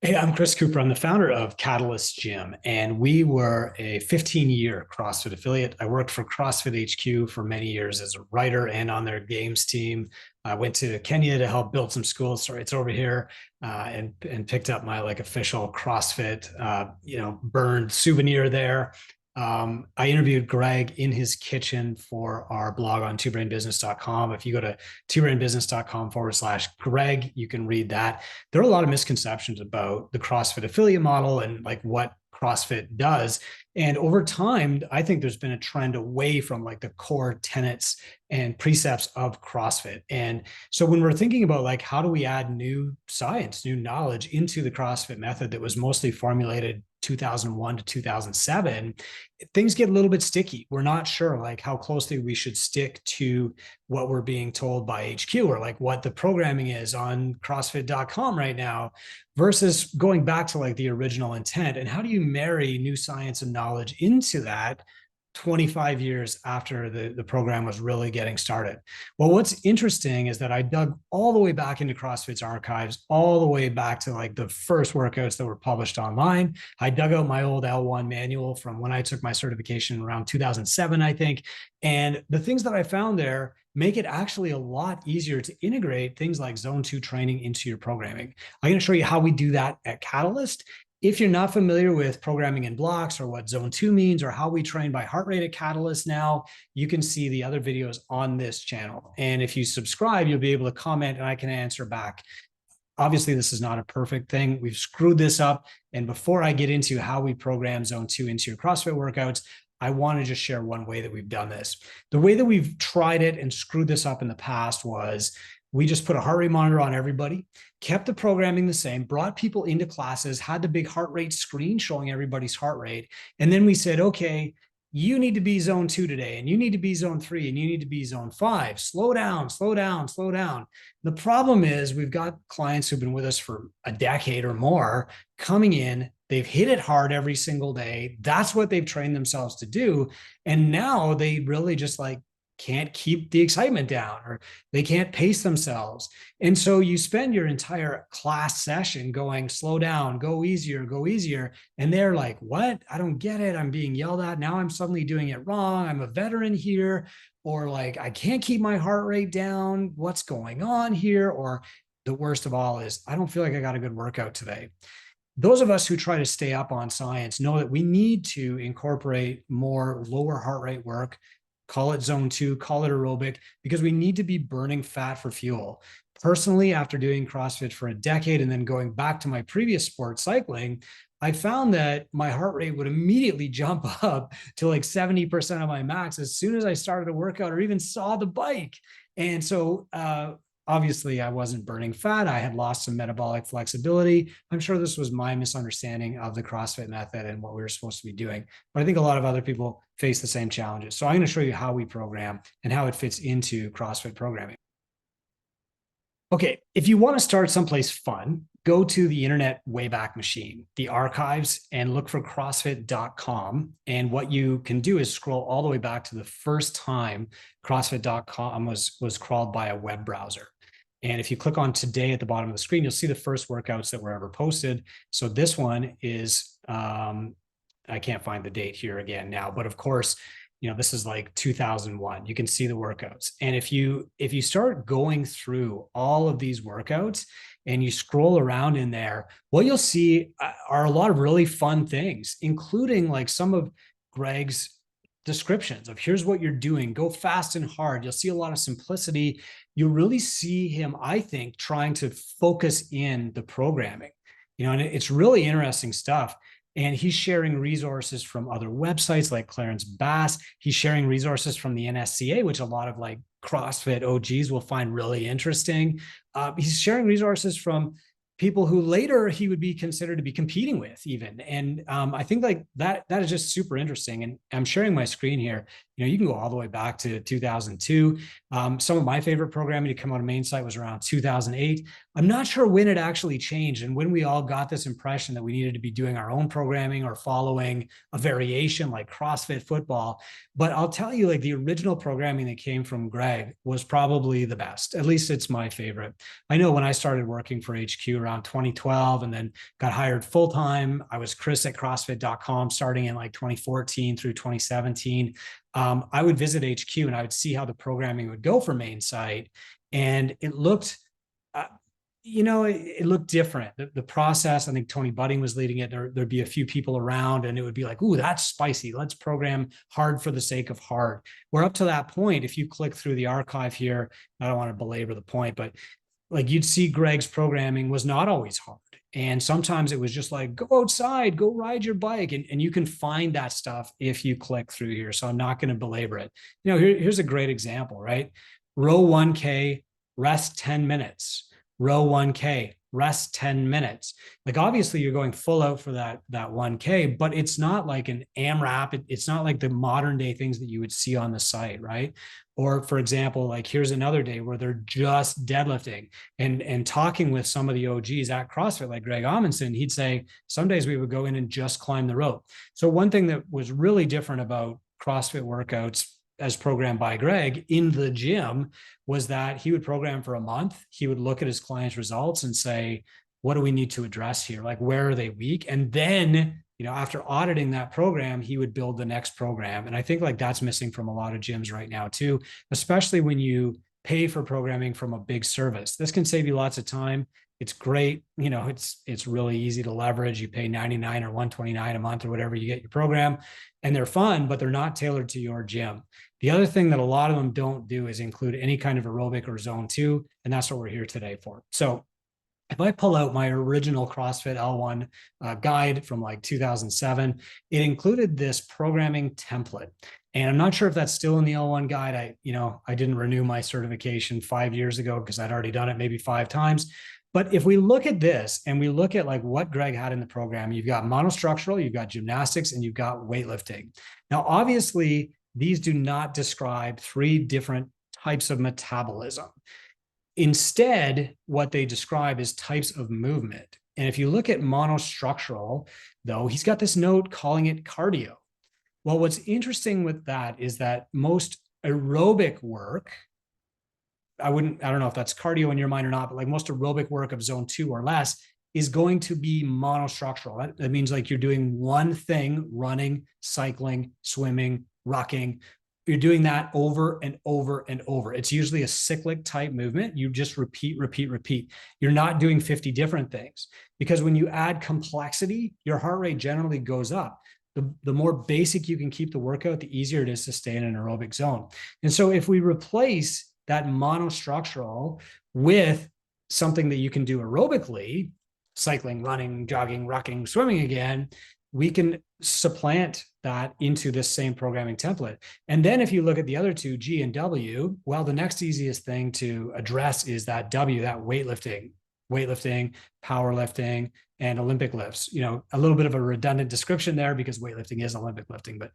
Hey, I'm Chris Cooper. I'm the founder of Catalyst Gym, and we were a 15-year CrossFit affiliate. I worked for CrossFit HQ for many years as a writer and on their games team. I went to Kenya to help build some schools. Sorry, it's over here, and picked up my like official CrossFit, burned souvenir there. I interviewed Greg in his kitchen for our blog on twobrainbusiness.com. If you go to twobrainbusiness.com/Greg, you can read that. There are a lot of misconceptions about the CrossFit affiliate model and like what CrossFit does. And over time, I think there's been a trend away from like the core tenets and precepts of CrossFit. And so when we're thinking about like how do we add new science, new knowledge into the CrossFit method that was mostly formulated 2001 to 2007, things get a little bit sticky. We're not sure like how closely we should stick to what we're being told by HQ or like what the programming is on CrossFit.com right now versus going back to like the original intent. And how do you marry new science and knowledge into that 25 years after the program was really getting started? Well, what's interesting is that I dug all the way back into CrossFit's archives, all the way back to like the first workouts that were published online. I dug out my old L1 manual from when I took my certification around 2007, I think. And the things that I found there make it actually a lot easier to integrate things like zone 2 training into your programming. I'm going to show you how we do that at Catalyst. If you're not familiar with programming in blocks or what zone 2 means or how we train by heart rate at Catalyst now, you can see the other videos on this channel. And if you subscribe, you'll be able to comment and I can answer back. Obviously, this is not a perfect thing. We've screwed this up. And before I get into how we program zone 2 into your CrossFit workouts, I want to just share one way that we've done this. The way that we've tried it and screwed this up in the past was we just put a heart rate monitor on everybody, kept the programming the same, brought people into classes, had the big heart rate screen showing everybody's heart rate. And then we said, okay, you need to be zone 2 today, and you need to be zone 3, and you need to be zone 5. Slow down, slow down, slow down. The problem is we've got clients who've been with us for a decade or more coming in. They've hit it hard every single day. That's what they've trained themselves to do. And now they really just like can't keep the excitement down or they can't pace themselves. And so you spend your entire class session going, slow down, go easier, go easier. And they're like, what? I don't get it. I'm being yelled at. Now I'm suddenly doing it wrong. I'm a veteran here. Or like, I can't keep my heart rate down. What's going on here? Or the worst of all is, I don't feel like I got a good workout today. Those of us who try to stay up on science know that we need to incorporate more lower heart rate work, call it zone 2, call it aerobic, because we need to be burning fat for fuel. Personally, after doing CrossFit for a decade and then going back to my previous sport, cycling, I found that my heart rate would immediately jump up to like 70% of my max as soon as I started a workout or even saw the bike. And so obviously I wasn't burning fat. I had lost some metabolic flexibility. I'm sure this was my misunderstanding of the CrossFit method and what we were supposed to be doing. But I think a lot of other people face the same challenges. So I'm going to show you how we program and how it fits into CrossFit programming. Okay, if you want to start someplace fun, go to the internet Wayback Machine, the archives, and look for CrossFit.com. And what you can do is scroll all the way back to the first time CrossFit.com was crawled by a web browser. And if you click on today at the bottom of the screen, you'll see the first workouts that were ever posted. So this one is, I can't find the date here again now, but of course, this is like 2001. You can see the workouts. And if you start going through all of these workouts and you scroll around in there, what you'll see are a lot of really fun things, including like some of Greg's descriptions of here's what you're doing, go fast and hard. You'll see a lot of simplicity. You'll really see him, I think, trying to focus in the programming, and it's really interesting stuff. And he's sharing resources from other websites like Clarence Bass. He's sharing resources from the NSCA, which a lot of like CrossFit OGs will find really interesting. He's sharing resources from people who later he would be considered to be competing with even. And I think like that is just super interesting. And I'm sharing my screen here. You can go all the way back to 2002. Some of my favorite programming to come out of main site was around 2008. I'm not sure when it actually changed and when we all got this impression that we needed to be doing our own programming or following a variation like CrossFit football. But I'll tell you, like the original programming that came from Greg was probably the best. At least it's my favorite. I know when I started working for HQ around 2012 and then got hired full time, I was Chris at CrossFit.com starting in like 2014 through 2017. I would visit HQ and I would see how the programming would go for main site. And it looked, it looked different. The process, I think Tony Budding was leading it. There'd be a few people around and it would be like, ooh, that's spicy. Let's program hard for the sake of hard. We're up to that point. If you click through the archive here, I don't want to belabor the point, but like you'd see Greg's programming was not always hard. And sometimes it was just like, go outside, go ride your bike. And you can find that stuff if you click through here. So I'm not going to belabor it. Here's a great example, right? Row 1K, rest 10 minutes. Row 1K, rest 10 minutes. Like obviously you're going full out for that 1K, but it's not like an AMRAP. It's not like the modern day things that you would see on the site, right? Or for example, like here's another day where they're just deadlifting and talking with some of the OGs at CrossFit, like Greg Amundsen, he'd say, some days we would go in and just climb the rope. So one thing that was really different about CrossFit workouts as programmed by Greg in the gym was that he would program for a month. He would look at his clients' results and say, what do we need to address here? Like, where are they weak? And then, after auditing that program, he would build the next program. And I think like that's missing from a lot of gyms right now too, especially when you pay for programming from a big service. This can save you lots of time. It's great. It's really easy to leverage. You pay $99 or $129 a month or whatever you get your program, and they're fun, but they're not tailored to your gym. The other thing that a lot of them don't do is include any kind of aerobic or zone 2, and that's what we're here today for. So if I pull out my original CrossFit L1 guide from like 2007, it included this programming template. And I'm not sure if that's still in the L1 guide. I didn't renew my certification 5 years ago because I'd already done it maybe 5 times. But if we look at this and we look at like what Greg had in the program, you've got monostructural, you've got gymnastics, and you've got weightlifting. Now, obviously, these do not describe 3 different types of metabolism. Instead, what they describe is types of movement. And if you look at monostructural, though, he's got this note calling it cardio. Well, what's interesting with that is that most aerobic work, I don't know if that's cardio in your mind or not, but like most aerobic work of zone 2 or less is going to be monostructural. That means like you're doing one thing, running, cycling, swimming, rucking. You're doing that over and over and over. It's usually a cyclic type movement. You just repeat, repeat, repeat. You're not doing 50 different things, because when you add complexity, your heart rate generally goes up. The more basic you can keep the workout, the easier it is to stay in an aerobic zone. And so if we replace that monostructural with something that you can do aerobically, cycling, running, jogging, rucking, swimming again, we can supplant that into this same programming template. And then if you look at the other 2, G and W, well, the next easiest thing to address is that W, that weightlifting, powerlifting, and Olympic lifts. A little bit of a redundant description there because weightlifting is Olympic lifting. But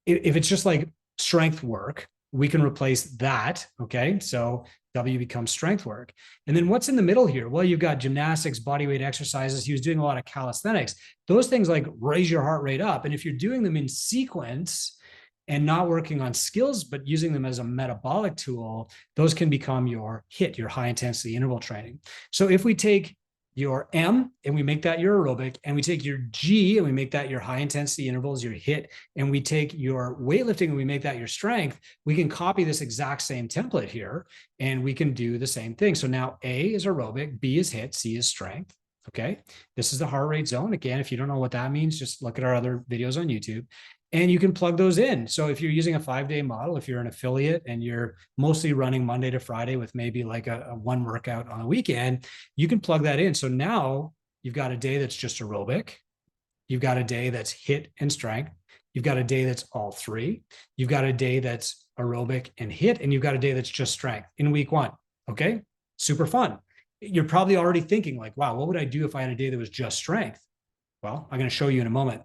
if it's just like strength work, we can replace that. Okay. So W becomes strength work. And then what's in the middle here? Well, you've got gymnastics, bodyweight exercises. He was doing a lot of calisthenics. Those things like raise your heart rate up. And if you're doing them in sequence and not working on skills, but using them as a metabolic tool, those can become your HIIT, your high intensity interval training. So if we take your M and we make that your aerobic, and we take your G and we make that your high intensity intervals, your HIIT, and we take your weightlifting and we make that your strength, we can copy this exact same template here and we can do the same thing. So now A is aerobic, B is HIIT, C is strength. Okay. This is the heart rate zone. Again, if you don't know what that means, just look at our other videos on YouTube. And you can plug those in. So if you're using a 5-day model, if you're an affiliate and you're mostly running Monday to Friday with maybe like a one workout on the weekend, you can plug that in. So now you've got a day that's just aerobic. You've got a day that's HIIT and strength. You've got a day that's all 3. You've got a day that's aerobic and HIIT, and you've got a day that's just strength in week 1. Okay. Super fun. You're probably already thinking like, wow, what would I do if I had a day that was just strength? Well, I'm going to show you in a moment.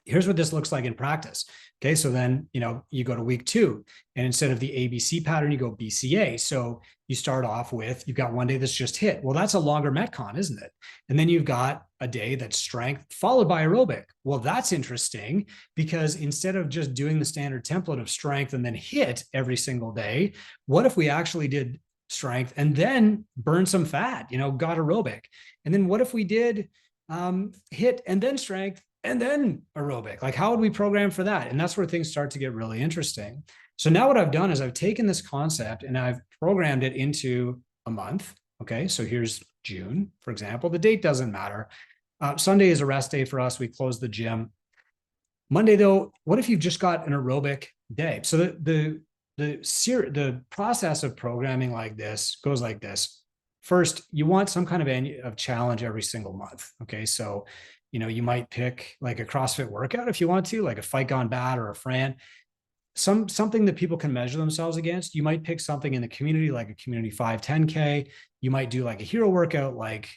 Here's what this looks like in practice. Okay, so then, you go to week 2, and instead of the ABC pattern, you go BCA. So you start off with, you've got one day that's just HIIT. Well, that's a longer Metcon, isn't it? And then you've got a day that's strength followed by aerobic. Well, that's interesting, because instead of just doing the standard template of strength and then HIIT every single day, what if we actually did strength and then burn some fat, got aerobic? And then what if we did HIIT and then strength and then aerobic? Like, how would we program for that? And that's where things start to get really interesting. So now what I've done is I've taken this concept and I've programmed it into a month. Okay, so here's June, for example. The date doesn't matter. Sunday is a rest day for us. We close the gym. Monday, though, what if you've just got an aerobic day? So the process of programming like this goes like this. First, you want some kind of challenge every single month. Okay, so you might pick like a CrossFit workout if you want to, like a Fight Gone Bad or a Fran, something that people can measure themselves against. You might pick something in the community, like a community 5-10K. You might do like a hero workout like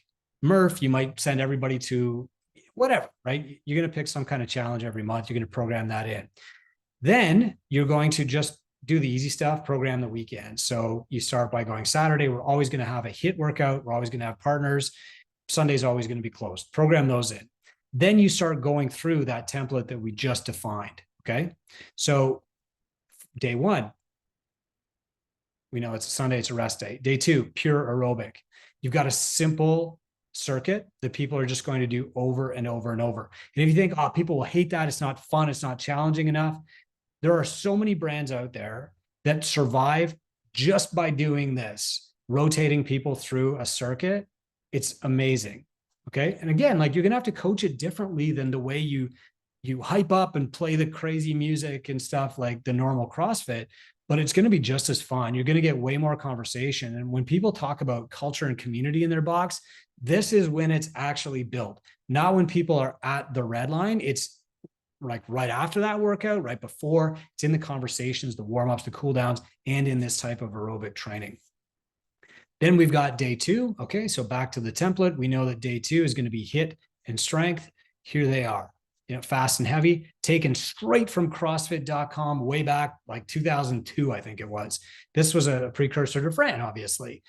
Murph. You might send everybody to whatever, right? You're going to pick some kind of challenge every month. You're going to program that in. Then you're going to just do the easy stuff, program the weekend. So you start by going Saturday. We're always going to have a HIIT workout. We're always going to have partners. Sunday's always going to be closed. Program those in. Then you start going through that template that we just defined. Okay. So day 1, we know it's a Sunday, it's a rest day. Day 2, pure aerobic. You've got a simple circuit that people are just going to do over and over and over. And if you think, oh, people will hate that, it's not fun, it's not challenging enough, there are so many brands out there that survive just by doing this, rotating people through a circuit. It's amazing. Okay. And again, like, you're going to have to coach it differently than the way you hype up and play the crazy music and stuff like the normal CrossFit, but it's going to be just as fun. You're going to get way more conversation. And when people talk about culture and community in their box, this is when it's actually built. Not when people are at the red line. It's like right after that workout, right before. It's in the conversations, the warm-ups, the cool downs, and in this type of aerobic training. Then we've got day 2. Okay, so back to the template. We know that day 2 is going to be HIIT and strength. Here they are. Fast and heavy, taken straight from CrossFit.com way back like 2002, I think it was. This was a precursor to Fran, obviously.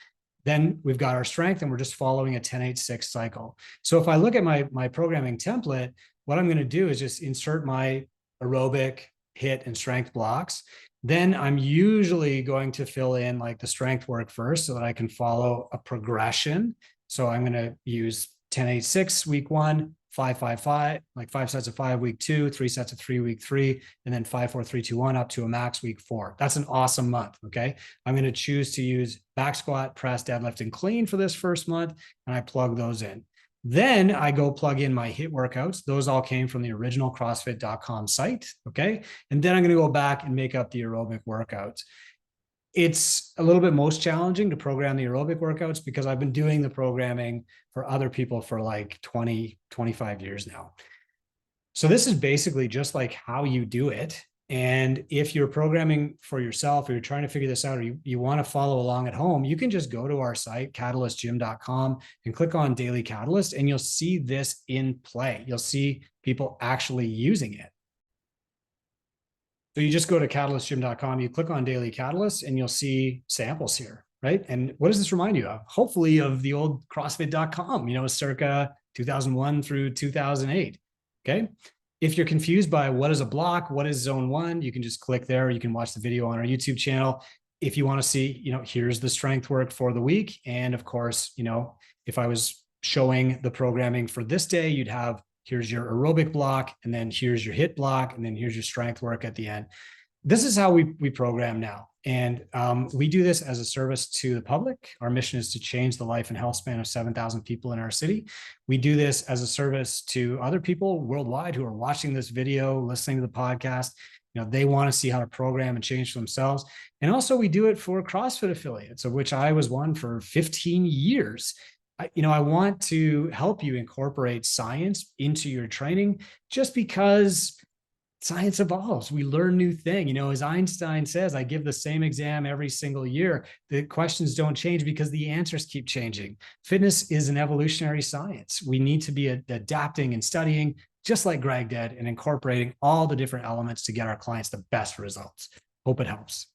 Then we've got our strength, and we're just following a 10-8-6 cycle. So if I look at my programming template, what I'm going to do is just insert my aerobic, HIIT, and strength blocks. Then I'm usually going to fill in like the strength work first so that I can follow a progression. So I'm going to use 10-8-6 week 1, 5-5-5, like 5 sets of 5 week 2, 3 sets of 3 week 3, and then 5-4-3-2-1 up to a max week 4. That's an awesome month. Okay. I'm going to choose to use back squat, press, deadlift, and clean for this first month. And I plug those in. Then I go plug in my HIIT workouts. Those all came from the original CrossFit.com site. Okay. And then I'm going to go back and make up the aerobic workouts. It's a little bit most challenging to program the aerobic workouts because I've been doing the programming for other people for like 20, 25 years now. So this is basically just like how you do it. And if you're programming for yourself, or you're trying to figure this out, or you want to follow along at home, you can just go to our site, catalystgym.com, and click on Daily Catalyst, and you'll see this in play. You'll see people actually using it. So you just go to catalystgym.com, you click on Daily Catalyst, and you'll see samples here, right? And what does this remind you of? Hopefully of the old CrossFit.com, circa 2001 through 2008, okay? If you're confused by what is a block, what is zone 1, you can just click there. You can watch the video on our YouTube channel. If you want to see, here's the strength work for the week. And of course, if I was showing the programming for this day, you'd have, here's your aerobic block, and then here's your HIIT block, and then here's your strength work at the end. This is how we program now. And we do this as a service to the public. Our mission is to change the life and health span of 7,000 people in our city. We do this as a service to other people worldwide who are watching this video, listening to the podcast. They want to see how to program and change for themselves. And also we do it for CrossFit affiliates, of which I was one for 15 years. I want to help you incorporate science into your training, just because science evolves. We learn new things. As Einstein says, I give the same exam every single year. The questions don't change because the answers keep changing. Fitness is an evolutionary science. We need to be adapting and studying just like Greg did, and incorporating all the different elements to get our clients the best results. Hope it helps.